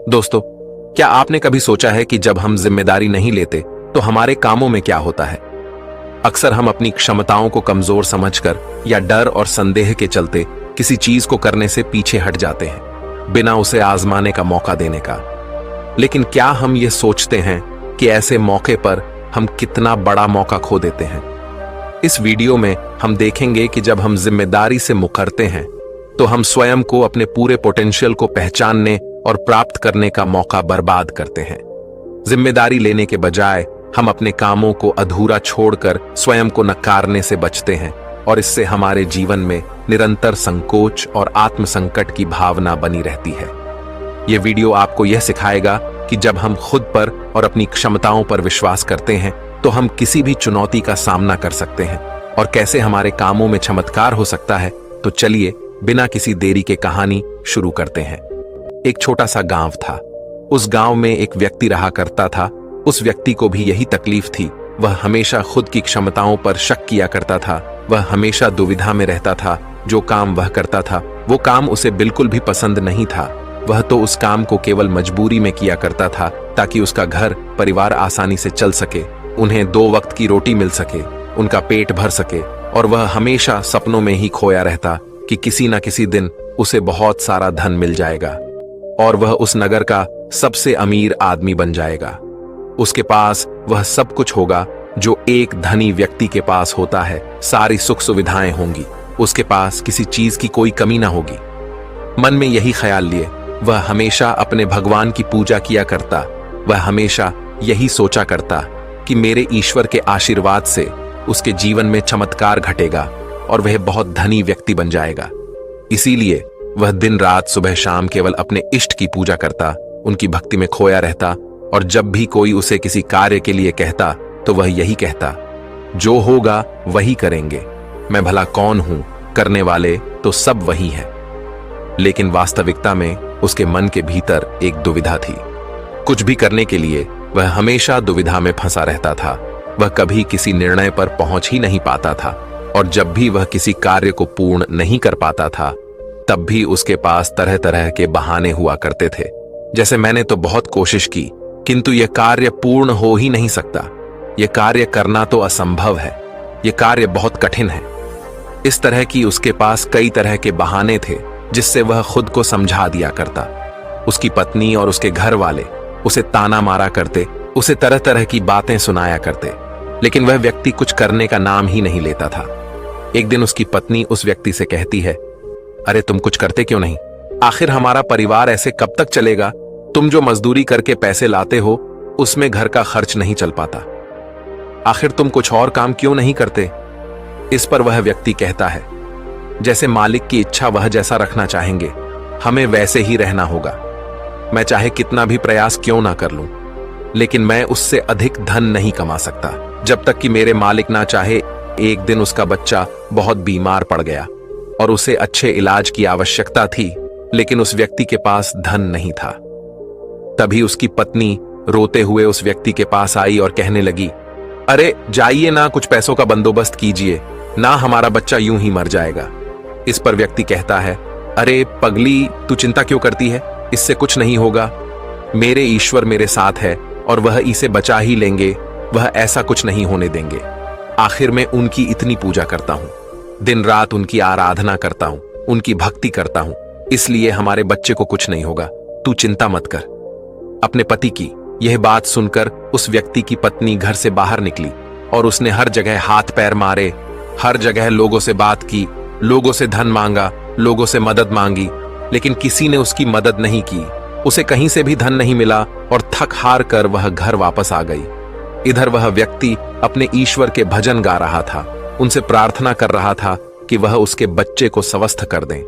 दोस्तों, क्या आपने कभी सोचा है कि जब हम जिम्मेदारी नहीं लेते तो हमारे कामों में क्या होता है? अक्सर हम अपनी क्षमताओं को कमजोर समझकर या डर और संदेह के चलते किसी चीज को करने से पीछे हट जाते हैं, बिना उसे आजमाने का मौका देने का। लेकिन क्या हम ये सोचते हैं कि ऐसे मौके पर हम कितना बड़ा मौका खो देते हैं? इस वीडियो में हम देखेंगे कि जब हम जिम्मेदारी से मुकरते हैं तो हम स्वयं को अपने पूरे पोटेंशियल को पहचानने और प्राप्त करने का मौका बर्बाद करते हैं। जिम्मेदारी लेने के बजाय हम अपने कामों को अधूरा छोड़कर स्वयं को नकारने से बचते हैं और इससे हमारे जीवन में निरंतर संकोच और आत्मसंकट की भावना बनी रहती है। यह वीडियो आपको यह सिखाएगा कि जब हम खुद पर और अपनी क्षमताओं पर विश्वास करते हैं तो हम किसी भी चुनौती का सामना कर सकते हैं और कैसे हमारे कामों में चमत्कार हो सकता है। तो चलिए बिना किसी देरी के कहानी शुरू करते हैं। एक छोटा सा गांव था। उस गांव में एक व्यक्ति रहा करता था। उस व्यक्ति को भी यही तकलीफ थी। वह हमेशा खुद की क्षमताओं पर शक किया करता था। वह हमेशा दुविधा में रहता था। जो काम वह करता था वो काम उसे बिल्कुल भी पसंद नहीं था। वह तो उस काम को केवल मजबूरी में किया करता था ताकि उसका घर परिवार आसानी से चल सके, उन्हें 2 वक्त की रोटी मिल सके, उनका पेट भर सके। और वह हमेशा सपनों में ही खोया रहता कि किसी न किसी दिन उसे बहुत सारा धन मिल जाएगा और वह उस नगर का सबसे अमीर आदमी बन जाएगा। उसके पास वह सब कुछ होगा जो एक धनी व्यक्ति के पास होता है। सारी सुख सुविधाएं होंगी। उसके पास किसी चीज की कोई कमी ना होगी। मन में यही ख्याल लिए वह हमेशा अपने भगवान की पूजा किया करता। वह हमेशा यही सोचा करता कि मेरे ईश्वर के आशीर्वाद से उसके जीवन में चमत्कार घटेगा और वह बहुत धनी व्यक्ति बन जाएगा। इसीलिए वह दिन रात सुबह शाम केवल अपने इष्ट की पूजा करता, उनकी भक्ति में खोया रहता। और जब भी कोई उसे किसी कार्य के लिए कहता तो वह यही कहता, जो होगा वही करेंगे, मैं भला कौन हूं, करने वाले तो सब वही है। लेकिन वास्तविकता में उसके मन के भीतर एक दुविधा थी। कुछ भी करने के लिए वह हमेशा दुविधा में फंसा रहता था। वह कभी किसी निर्णय पर पहुंच ही नहीं पाता था और जब भी वह किसी कार्य को पूर्ण नहीं कर पाता था तब भी उसके पास तरह तरह के बहाने हुआ करते थे। जैसे मैंने तो बहुत कोशिश की किंतु यह कार्य पूर्ण हो ही नहीं सकता, यह कार्य करना तो असंभव है, यह कार्य बहुत कठिन है। इस तरह की उसके पास कई तरह के बहाने थे जिससे वह खुद को समझा दिया करता। उसकी पत्नी और उसके घर वाले उसे ताना मारा करते, उसे तरह तरह की बातें सुनाया करते, लेकिन वह व्यक्ति कुछ करने का नाम ही नहीं लेता था। एक दिन उसकी पत्नी उस व्यक्ति से कहती है, अरे तुम कुछ करते क्यों नहीं? आखिर हमारा परिवार ऐसे कब तक चलेगा? तुम जो मजदूरी करके पैसे लाते हो उसमें घर का खर्च नहीं चल पाता। आखिर तुम कुछ और काम क्यों नहीं करते? इस पर वह व्यक्ति कहता है, जैसे मालिक की इच्छा वह जैसा रखना चाहेंगे हमें वैसे ही रहना होगा। मैं चाहे कितना भी प्रयास क्यों ना कर लूं, लेकिन मैं उससे अधिक धन नहीं कमा सकता जब तक कि मेरे मालिक ना चाहे। एक दिन उसका बच्चा बहुत बीमार पड़ गया और उसे अच्छे इलाज की आवश्यकता थी, लेकिन उस व्यक्ति के पास धन नहीं था। तभी उसकी पत्नी रोते हुए उस व्यक्ति के पास आई और कहने लगी, अरे जाइए ना, कुछ पैसों का बंदोबस्त कीजिए ना, हमारा बच्चा यूं ही मर जाएगा। इस पर व्यक्ति कहता है, अरे पगली, तू चिंता क्यों करती है? इससे कुछ नहीं होगा। मेरे ईश्वर मेरे साथ है और वह इसे बचा ही लेंगे। वह ऐसा कुछ नहीं होने देंगे। आखिर मैं उनकी इतनी पूजा करता हूं, दिन रात उनकी आराधना करता हूं, उनकी भक्ति करता हूं, इसलिए हमारे बच्चे को कुछ नहीं होगा। तू चिंता मत कर। अपने पति की यह बात सुनकर उस व्यक्ति की पत्नी घर से बाहर निकली और उसने हर जगह हाथ पैर मारे, हर जगह लोगों से बात की, लोगों से धन मांगा, लोगों से मदद मांगी, लेकिन किसी ने उसकी मदद नहीं की। उसे कहीं से भी धन नहीं मिला और थक हार कर वह घर वापस आ गई। इधर वह व्यक्ति अपने ईश्वर के भजन गा रहा था, उनसे प्रार्थना कर रहा था कि वह उसके बच्चे को स्वस्थ कर दें।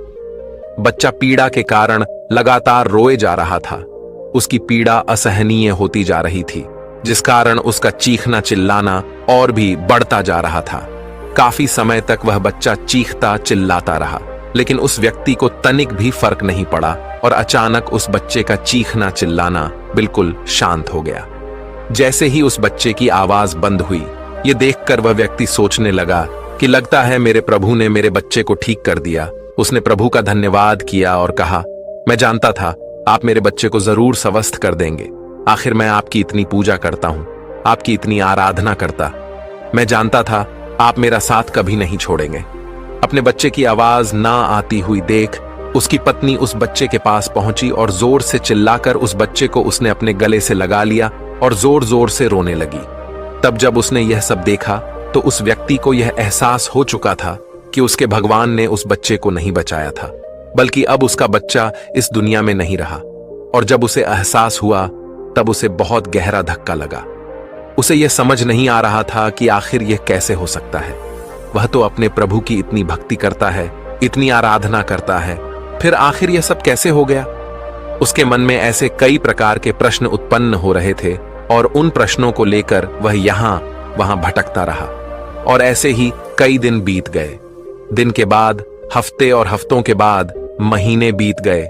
बच्चा पीड़ा के कारण लगातार रोए जा रहा था। उसकी पीड़ा असहनीय होती जा रही थी, जिस कारण उसका चीखना चिल्लाना और भी बढ़ता जा रहा था। काफी समय तक वह बच्चा चीखता चिल्लाता रहा, लेकिन उस व्यक्ति को तनिक भी फर्क नहीं पड़ा और अचानक उस बच्चे का चीखना चिल्लाना बिल्कुल शांत हो गया। जैसे ही उस बच्चे की आवाज बंद हुई, ये देखकर वह व्यक्ति सोचने लगा कि लगता है मेरे प्रभु ने मेरे बच्चे को ठीक कर दिया। उसने प्रभु का धन्यवाद किया और कहा, मैं जानता था आप मेरे बच्चे को जरूर स्वस्थ कर देंगे। आखिर मैं आपकी इतनी पूजा करता हूं, आपकी इतनी आराधना करता। मैं जानता था आप मेरा साथ कभी नहीं छोड़ेंगे। अपने बच्चे की आवाज ना आती हुई देख उसकी पत्नी उस बच्चे के पास पहुंची और जोर से चिल्लाकर उस बच्चे को उसने अपने गले से लगा लिया और जोर जोर से रोने लगी। तब जब उसने यह सब देखा तो उस व्यक्ति को यह एहसास हो चुका था कि उसके भगवान ने उस बच्चे को नहीं बचाया था, बल्कि अब उसका बच्चा इस दुनिया में नहीं रहा। और जब उसे एहसास हुआ तब उसे बहुत गहरा धक्का लगा। उसे यह समझ नहीं आ रहा था कि आखिर यह कैसे हो सकता है। वह तो अपने प्रभु की इतनी भक्ति करता है, इतनी आराधना करता है, फिर आखिर यह सब कैसे हो गया। उसके मन में ऐसे कई प्रकार के प्रश्न उत्पन्न हो रहे थे और उन प्रश्नों को लेकर वह यहां वहां भटकता रहा। और ऐसे ही कई दिन बीत गए। दिन के बाद हफ्ते और हफ्तों के बाद महीने बीत गए,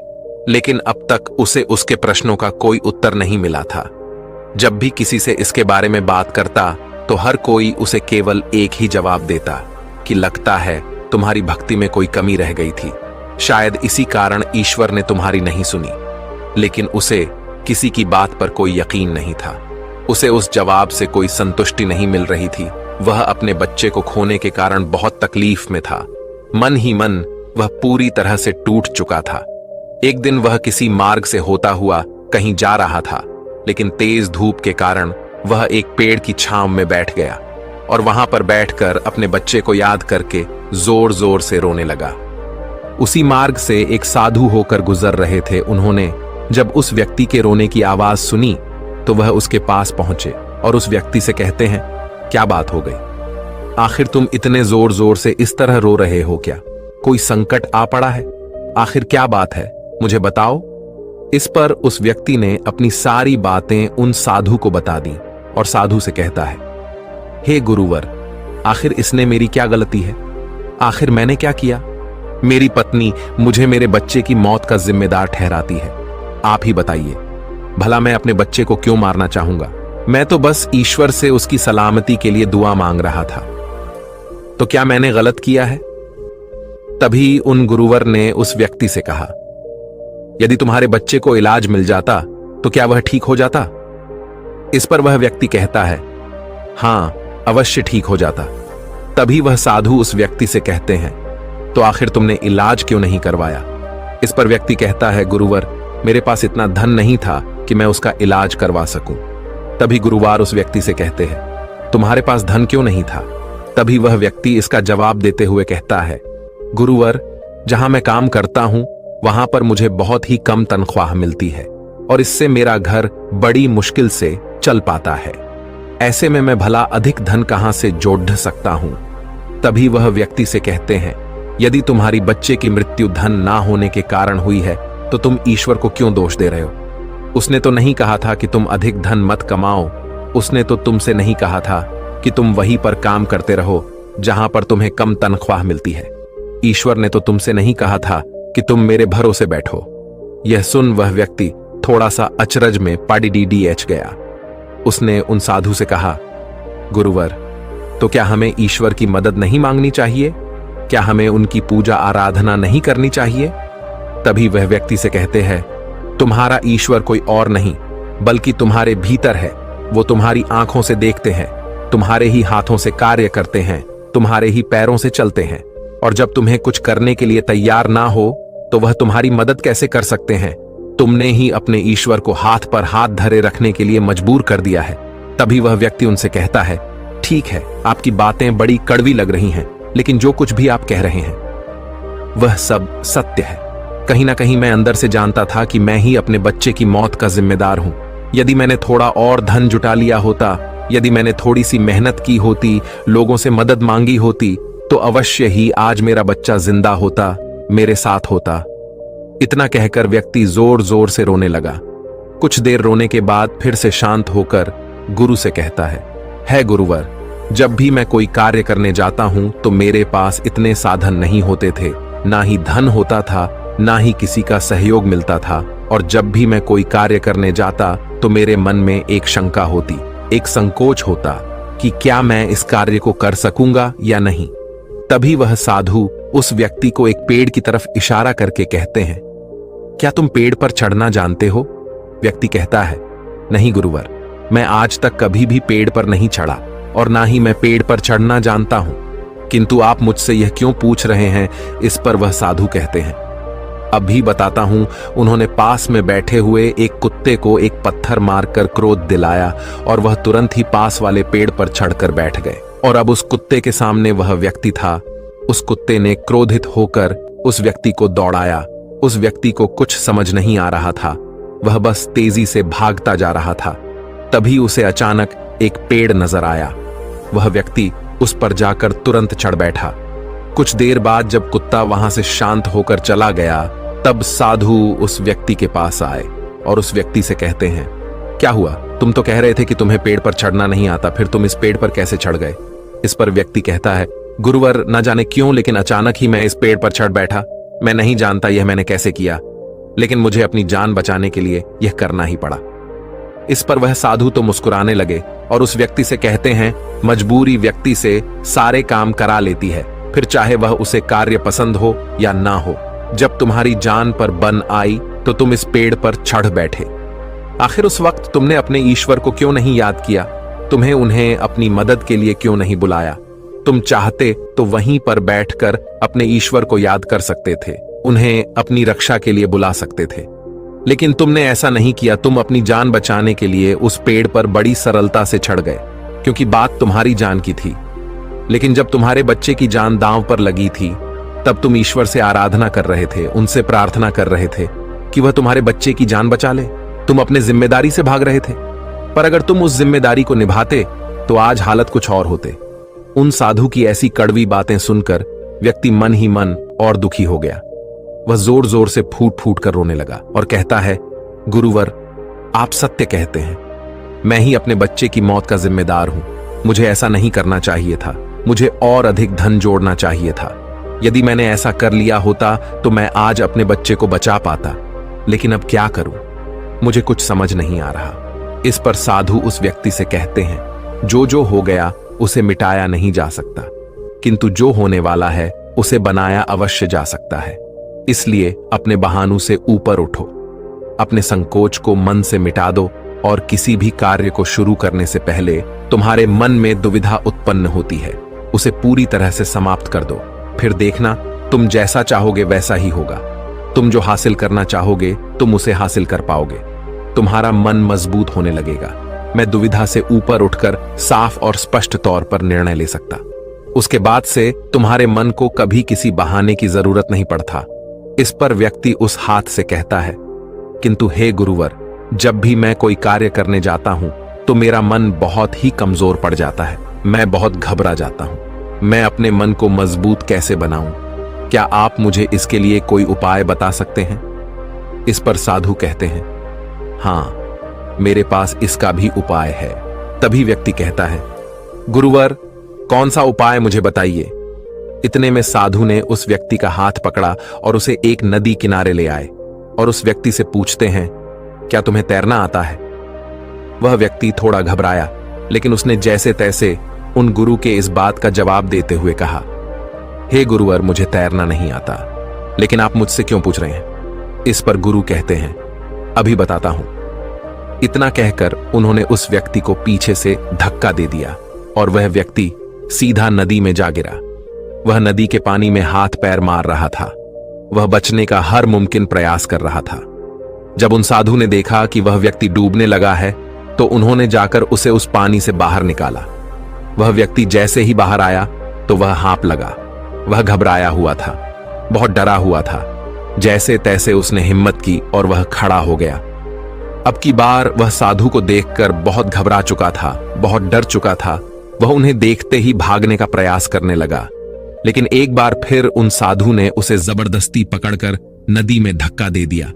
लेकिन अब तक उसे उसके प्रश्नों का कोई उत्तर नहीं मिला था। जब भी किसी से इसके बारे में बात करता तो हर कोई उसे केवल एक ही जवाब देता कि लगता है तुम्हारी भक्ति में कोई कमी रह गई थी, शायद इसी कारण ईश्वर ने तुम्हारी नहीं सुनी। लेकिन उसे किसी की बात पर कोई यकीन नहीं था। उसे उस जवाब से कोई संतुष्टि नहीं मिल रही थी। वह अपने बच्चे को खोने के कारण बहुत तकलीफ में था। मन ही मन वह पूरी तरह से टूट चुका था। एक दिन वह किसी मार्ग से होता हुआ कहीं जा रहा था, लेकिन तेज धूप के कारण वह एक पेड़ की छांव में बैठ गया और वहां पर बैठकर अपने बच्चे को याद करके जोर जोर से रोने लगा। उसी मार्ग से एक साधु होकर गुजर रहे थे। उन्होंने जब उस व्यक्ति के रोने की आवाज सुनी तो वह उसके पास पहुंचे और उस व्यक्ति से कहते हैं, क्या बात हो गई? आखिर तुम इतने जोर जोर से इस तरह रो रहे हो? क्या कोई संकट आ पड़ा है? आखिर क्या बात है, मुझे बताओ। इस पर उस व्यक्ति ने अपनी सारी बातें उन साधु को बता दी और साधु से कहता है, हे गुरुवर, आखिर इसने मेरी क्या गलती है? आखिर मैंने क्या किया? मेरी पत्नी मुझे मेरे बच्चे की मौत का जिम्मेदार ठहराती है। आप ही बताइए, भला मैं अपने बच्चे को क्यों मारना चाहूंगा? मैं तो बस ईश्वर से उसकी सलामती के लिए दुआ मांग रहा था। तो क्या मैंने गलत किया है? तभी उन गुरुवर ने उस व्यक्ति से कहा, यदि तुम्हारे बच्चे को इलाज मिल जाता तो क्या वह ठीक हो जाता? इस पर वह व्यक्ति कहता है, हां, अवश्य ठीक हो जाता। तभी वह साधु उस व्यक्ति से कहते हैं, तो आखिर तुमने इलाज क्यों नहीं करवाया? इस पर व्यक्ति कहता है, गुरुवर, मेरे पास इतना धन नहीं था कि मैं उसका इलाज करवा सकूं। तभी गुरुवार उस व्यक्ति से कहते हैं, तुम्हारे पास धन क्यों नहीं था? तभी वह व्यक्ति इसका जवाब देते हुए कहता है, गुरुवर, जहां मैं काम करता हूं वहां पर मुझे बहुत ही कम तनख्वाह मिलती है और इससे मेरा घर बड़ी मुश्किल से चल पाता है। ऐसे में मैं भला अधिक धन कहां से जोड़ सकता हूं? तभी वह व्यक्ति से कहते हैं, यदि तुम्हारी बच्चे की मृत्यु धन ना होने के कारण हुई है तो तुम ईश्वर को क्यों दोष दे रहे हो? उसने तो नहीं कहा था कि तुम अधिक धन मत कमाओ। उसने तो तुमसे नहीं कहा था कि तुम वहीं पर काम करते रहो जहां पर तुम्हें कम तनख्वाह मिलती है। ईश्वर ने तो तुमसे नहीं कहा था कि तुम मेरे भरोसे बैठो। यह सुन वह व्यक्ति थोड़ा सा अचरज में पाडीडीएच गया। उसने उन साधु से कहा, गुरुवर, तो क्या हमें ईश्वर की मदद नहीं मांगनी चाहिए? क्या हमें उनकी पूजा आराधना नहीं करनी चाहिए? तभी वह व्यक्ति से कहते हैं, तुम्हारा ईश्वर कोई और नहीं बल्कि तुम्हारे भीतर है। वो तुम्हारी आंखों से देखते हैं, तुम्हारे ही हाथों से कार्य करते हैं, तुम्हारे ही पैरों से चलते हैं। और जब तुम्हें कुछ करने के लिए तैयार ना हो तो वह तुम्हारी मदद कैसे कर सकते हैं? तुमने ही अपने ईश्वर को हाथ पर हाथ धरे रखने के लिए मजबूर कर दिया है। तभी वह व्यक्ति उनसे कहता है, ठीक है, आपकी बातें बड़ी कड़वी लग रही हैं, लेकिन जो कुछ भी आप कह रहे हैं वह सब सत्य है। कहीं ना कहीं मैं अंदर से जानता था कि मैं ही अपने बच्चे की मौत का जिम्मेदार हूं। यदि मैंने थोड़ा और धन जुटा लिया होता, यदि मैंने थोड़ी सी मेहनत की होती, लोगों से मदद मांगी होती, तो अवश्य ही आज मेरा बच्चा जिंदा होता, मेरे साथ होता। इतना कहकर व्यक्ति जोर जोर से रोने लगा। कुछ देर रोने के बाद फिर से शांत होकर गुरु से कहता है गुरुवर, जब भी मैं कोई कार्य करने जाता हूं तो मेरे पास इतने साधन नहीं होते थे, ना ही धन होता था, ना ही किसी का सहयोग मिलता था। और जब भी मैं कोई कार्य करने जाता तो मेरे मन में एक शंका होती, एक संकोच होता कि क्या मैं इस कार्य को कर सकूंगा या नहीं। तभी वह साधु उस व्यक्ति को एक पेड़ की तरफ इशारा करके कहते हैं, क्या तुम पेड़ पर चढ़ना जानते हो? व्यक्ति कहता है, नहीं गुरुवर, मैं आज तक कभी भी पेड़ पर नहीं चढ़ा और ना ही मैं पेड़ पर चढ़ना जानता हूं। किंतु आप मुझसे यह क्यों पूछ रहे हैं? इस पर वह साधु कहते हैं, अभी बताता हूं। उन्होंने पास में बैठे हुए एक कुत्ते को एक पत्थर मारकर क्रोध दिलाया और वह तुरंत ही पास वाले पेड़ पर चढ़कर बैठ गए। और अब उस कुत्ते के सामने वह व्यक्ति था। उस कुत्ते ने क्रोधित होकर उस व्यक्ति को दौड़ाया। उस व्यक्ति को कुछ समझ नहीं आ रहा था, वह बस तेजी से भागता जा रहा था। तभी उसे अचानक एक पेड़ नजर आया। वह व्यक्ति उस पर जाकर तुरंत चढ़ बैठा। कुछ देर बाद जब कुत्ता वहां से शांत होकर चला गया, तब साधु उस व्यक्ति के पास आए और उस व्यक्ति से कहते हैं, क्या हुआ? तुम तो कह रहे थे कि तुम्हें पेड़ पर चढ़ना नहीं आता, फिर तुम इस पेड़ पर कैसे चढ़ गए? इस पर व्यक्ति कहता है, गुरुवर, न जाने क्यों लेकिन अचानक ही मैं इस पेड़ पर चढ़ बैठा। मैं नहीं जानता यह मैंने कैसे किया, लेकिन मुझे अपनी जान बचाने के लिए यह करना ही पड़ा। इस पर वह साधु तो मुस्कुराने लगे और उस व्यक्ति से कहते हैं, मजबूरी व्यक्ति से सारे काम करा लेती है, फिर चाहे वह उसे कार्य पसंद हो या ना हो। जब तुम्हारी जान पर बन आई तो तुम इस पेड़ पर चढ़ बैठे। आखिर उस वक्त तुमने अपने ईश्वर को क्यों नहीं याद किया? तुम्हें उन्हें अपनी मदद के लिए क्यों नहीं बुलाया? तुम चाहते तो वहीं पर बैठकर अपने ईश्वर को याद कर सकते थे, उन्हें अपनी रक्षा के लिए बुला सकते थे, लेकिन तुमने ऐसा नहीं किया। तुम अपनी जान बचाने के लिए उस पेड़ पर बड़ी सरलता से चढ़ गए, क्योंकि बात तुम्हारी जान की थी। लेकिन जब तुम्हारे बच्चे की जान दांव पर लगी थी, तब तुम ईश्वर से आराधना कर रहे थे, उनसे प्रार्थना कर रहे थे कि वह तुम्हारे बच्चे की जान बचा ले। तुम अपने जिम्मेदारी से भाग रहे थे, पर अगर तुम उस जिम्मेदारी को निभाते तो आज हालत कुछ और होते। उन साधु की ऐसी कड़वी बातें सुनकर व्यक्ति मन ही मन और दुखी हो गया। वह जोर जोर से फूट फूट कर रोने लगा और कहता है, गुरुवर, आप सत्य कहते हैं। मैं ही अपने बच्चे की मौत का जिम्मेदार हूं। मुझे ऐसा नहीं करना चाहिए था। मुझे और अधिक धन जोड़ना चाहिए था। यदि मैंने ऐसा कर लिया होता तो मैं आज अपने बच्चे को बचा पाता, लेकिन अब क्या करूं? मुझे कुछ समझ नहीं आ रहा। इस पर साधु उस व्यक्ति से कहते हैं, जो हो गया उसे मिटाया नहीं जा सकता, किंतु जो होने वाला है उसे बनाया अवश्य जा सकता है। इसलिए अपने बहानों से ऊपर उठो, अपने संकोच को मन से मिटा दो और किसी भी कार्य को शुरू करने से पहले तुम्हारे मन में दुविधा उत्पन्न होती है, उसे पूरी तरह से समाप्त कर दो। फिर देखना, तुम जैसा चाहोगे वैसा ही होगा। तुम जो हासिल करना चाहोगे तुम उसे हासिल कर पाओगे। तुम्हारा मन मजबूत होने लगेगा। मैं दुविधा से ऊपर उठकर साफ और स्पष्ट तौर पर निर्णय ले सकता। उसके बाद से तुम्हारे मन को कभी किसी बहाने की जरूरत नहीं पड़ता। इस पर व्यक्ति उस हाथ से कहता है, किंतु हे गुरुवर, जब भी मैं कोई कार्य करने जाता हूं तो मेरा मन बहुत ही कमजोर पड़ जाता है। मैं बहुत घबरा जाता हूं। मैं अपने मन को मजबूत कैसे बनाऊं? क्या आप मुझे इसके लिए कोई उपाय बता सकते हैं? इस पर साधु कहते हैं, हां, मेरे पास इसका भी उपाय है। तभी व्यक्ति कहता है, गुरुवर, कौन सा उपाय मुझे बताइए। इतने में साधु ने उस व्यक्ति का हाथ पकड़ा और उसे एक नदी किनारे ले आए और उस व्यक्ति से पूछते हैं, क्या तुम्हें तैरना आता है? वह व्यक्ति थोड़ा घबराया, लेकिन उसने जैसे तैसे उन गुरु के इस बात का जवाब देते हुए कहा, हे गुरुवर, मुझे तैरना नहीं आता, लेकिन आप मुझसे क्यों पूछ रहे हैं? इस पर गुरु कहते हैं, अभी बताता हूं। इतना कहकर उन्होंने उस व्यक्ति को पीछे से धक्का दे दिया और वह व्यक्ति सीधा नदी में जा गिरा। वह नदी के पानी में हाथ पैर मार रहा था। वह बचने का हर मुमकिन प्रयास कर रहा था। जब उन साधु ने देखा कि वह व्यक्ति डूबने लगा है तो उन्होंने जाकर उसे उस पानी से बाहर निकाला। वह व्यक्ति जैसे ही बाहर आया तो वह हाँप लगा। वह घबराया हुआ था, बहुत डरा हुआ था। जैसे तैसे उसने हिम्मत की और वह खड़ा हो गया। अब की बार वह साधु को देखकर बहुत घबरा चुका था, बहुत डर चुका था। वह उन्हें देखते ही भागने का प्रयास करने लगा, लेकिन एक बार फिर उन साधु ने उसे जबरदस्ती पकड़कर नदी में धक्का दे दिया।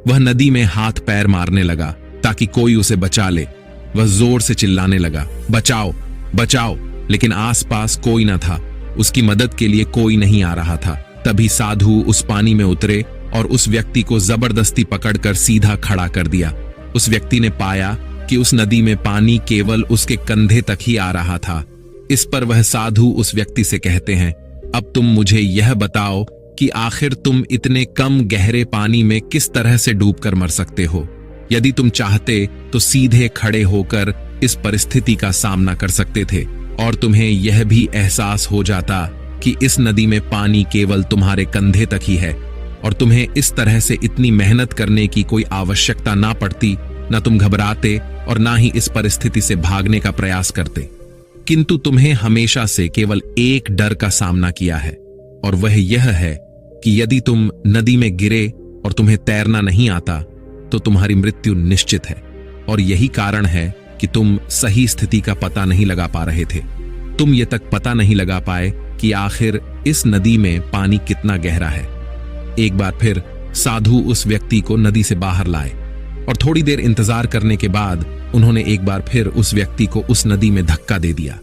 वह नदी में हाथ पैर मारने लगा ताकि कोई उसे बचा ले। वह जोर से चिल्लाने लगा, बचाओ बचाओ, लेकिन आसपास कोई न था। उसकी मदद के लिए कोई नहीं आ रहा था। तभी साधु उस पानी में उतरे और उस व्यक्ति को जबरदस्ती पकड़कर सीधा खड़ा कर दिया। उस व्यक्ति ने पाया कि उस नदी में पानी केवल उसके कंधे तक ही आ रहा था। इस पर वह साधु उस व्यक्ति से कहते हैं, अब तुम मुझे यह बताओ कि आखिर तुम इतने कम गहरे पानी में किस तरह से डूबकर मर सकते हो। यदि तुम चाहते तो सीधे खड़े होकर इस परिस्थिति का सामना कर सकते थे और तुम्हें यह भी एहसास हो जाता कि इस नदी में पानी केवल तुम्हारे कंधे तक ही है और तुम्हें इस तरह से इतनी मेहनत करने की कोई आवश्यकता ना पड़ती, ना तुम घबराते और ना ही इस परिस्थिति से भागने का प्रयास करते। किंतु तुम्हें हमेशा से केवल एक डर का सामना किया है और वह यह है कि यदि तुम नदी में गिरे और तुम्हें तैरना नहीं आता तो तुम्हारी मृत्यु निश्चित है। और यही कारण है कि तुम सही स्थिति का पता नहीं लगा पा रहे थे। तुम ये तक पता नहीं लगा पाए कि आखिर इस नदी में पानी कितना गहरा है। एक बार फिर साधु उस व्यक्ति को नदी से बाहर लाए और थोड़ी देर इंतजार करने के बाद उन्होंने एक बार फिर उस व्यक्ति को उस नदी में धक्का दे दिया।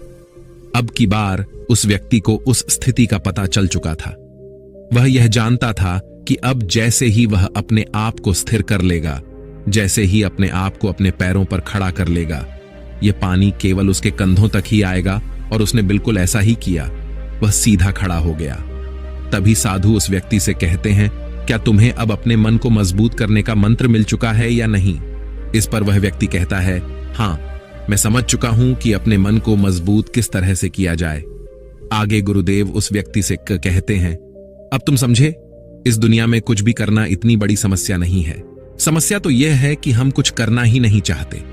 अब की बार उस व्यक्ति को उस स्थिति का पता चल चुका था। वह यह जानता था कि अब जैसे ही वह अपने आप को स्थिर कर लेगा, जैसे ही अपने आप को अपने पैरों पर खड़ा कर लेगा, यह पानी केवल उसके कंधों तक ही आएगा। और उसने बिल्कुल ऐसा ही किया। वह सीधा खड़ा हो गया। तभी साधु उस व्यक्ति से कहते हैं, क्या तुम्हें अब अपने मन को मजबूत करने का मंत्र मिल चुका है या नहीं? इस पर वह व्यक्ति कहता है, हाँ, मैं समझ चुका हूं कि अपने मन को मजबूत किस तरह से किया जाए। आगे गुरुदेव उस व्यक्ति से कहते हैं, अब तुम समझे, इस दुनिया में कुछ भी करना इतनी बड़ी समस्या नहीं है। समस्या तो यह है कि हम कुछ करना ही नहीं चाहते।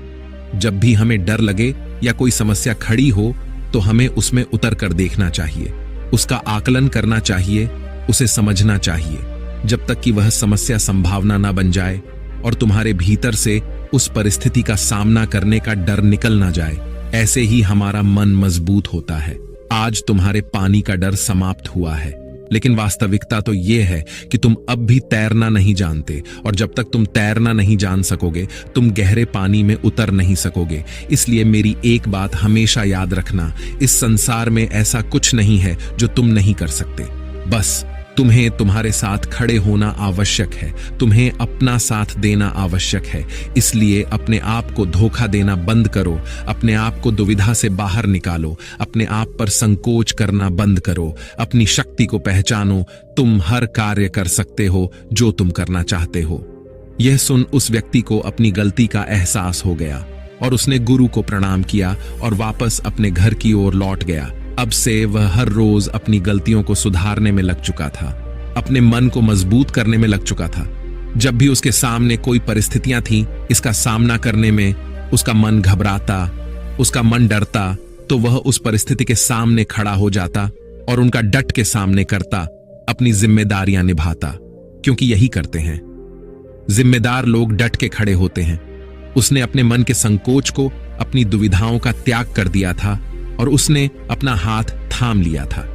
जब भी हमें डर लगे या कोई समस्या खड़ी हो तो हमें उसमें उतर कर देखना चाहिए, उसका आकलन करना चाहिए, उसे समझना चाहिए, जब तक कि वह समस्या संभावना ना बन जाए और तुम्हारे भीतर से उस परिस्थिति का सामना करने का डर निकल ना जाए। ऐसे ही हमारा मन मजबूत होता है। आज तुम्हारे पानी का डर समाप्त हुआ है, लेकिन वास्तविकता तो यह है कि तुम अब भी तैरना नहीं जानते और जब तक तुम तैरना नहीं जान सकोगे तुम गहरे पानी में उतर नहीं सकोगे। इसलिए मेरी एक बात हमेशा याद रखना, इस संसार में ऐसा कुछ नहीं है जो तुम नहीं कर सकते। बस तुम्हें तुम्हारे साथ खड़े होना आवश्यक है, तुम्हें अपना साथ देना आवश्यक है। इसलिए अपने आप को धोखा देना बंद करो, अपने आप को दुविधा से बाहर निकालो, अपने आप पर संकोच करना बंद करो, अपनी शक्ति को पहचानो। तुम हर कार्य कर सकते हो जो तुम करना चाहते हो। यह सुन उस व्यक्ति को अपनी गलती का एहसास हो गया और उसने गुरु को प्रणाम किया और वापस अपने घर की ओर लौट गया। अब से वह हर रोज अपनी गलतियों को सुधारने में लग चुका था, अपने मन को मजबूत करने में लग चुका था। जब भी उसके सामने कोई परिस्थितियां थीं, इसका सामना करने में उसका मन घबराता, उसका मन डरता, तो वह उस परिस्थिति के सामने खड़ा हो जाता और उनका डट के सामने करता, अपनी जिम्मेदारियां निभाता, क्योंकि यही करते हैं जिम्मेदार लोग, डट के खड़े होते हैं। उसने अपने मन के संकोच को, अपनी दुविधाओं का त्याग कर दिया था और उसने अपना हाथ थाम लिया था।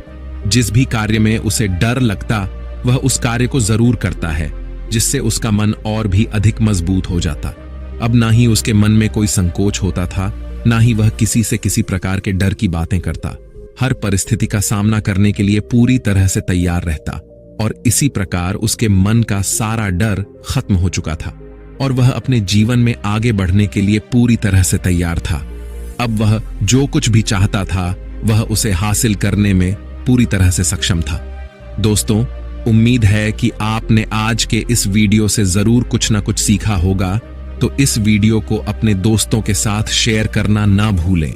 जिस भी कार्य में उसे डर लगता वह उस कार्य को जरूर करता है, जिससे उसका मन और भी अधिक मजबूत हो जाता। अब ना ही उसके मन में कोई संकोच होता था, ना ही वह किसी से किसी प्रकार के डर की बातें करता। हर परिस्थिति का सामना करने के लिए पूरी तरह से तैयार रहता और इसी प्रकार उसके मन का सारा डर खत्म हो चुका था और वह अपने जीवन में आगे बढ़ने के लिए पूरी तरह से तैयार था। अब वह जो कुछ भी चाहता था वह उसे हासिल करने में पूरी तरह से सक्षम था। दोस्तों, उम्मीद है कि आपने आज के इस वीडियो से जरूर कुछ ना कुछ सीखा होगा, तो इस वीडियो को अपने दोस्तों के साथ शेयर करना ना भूलें।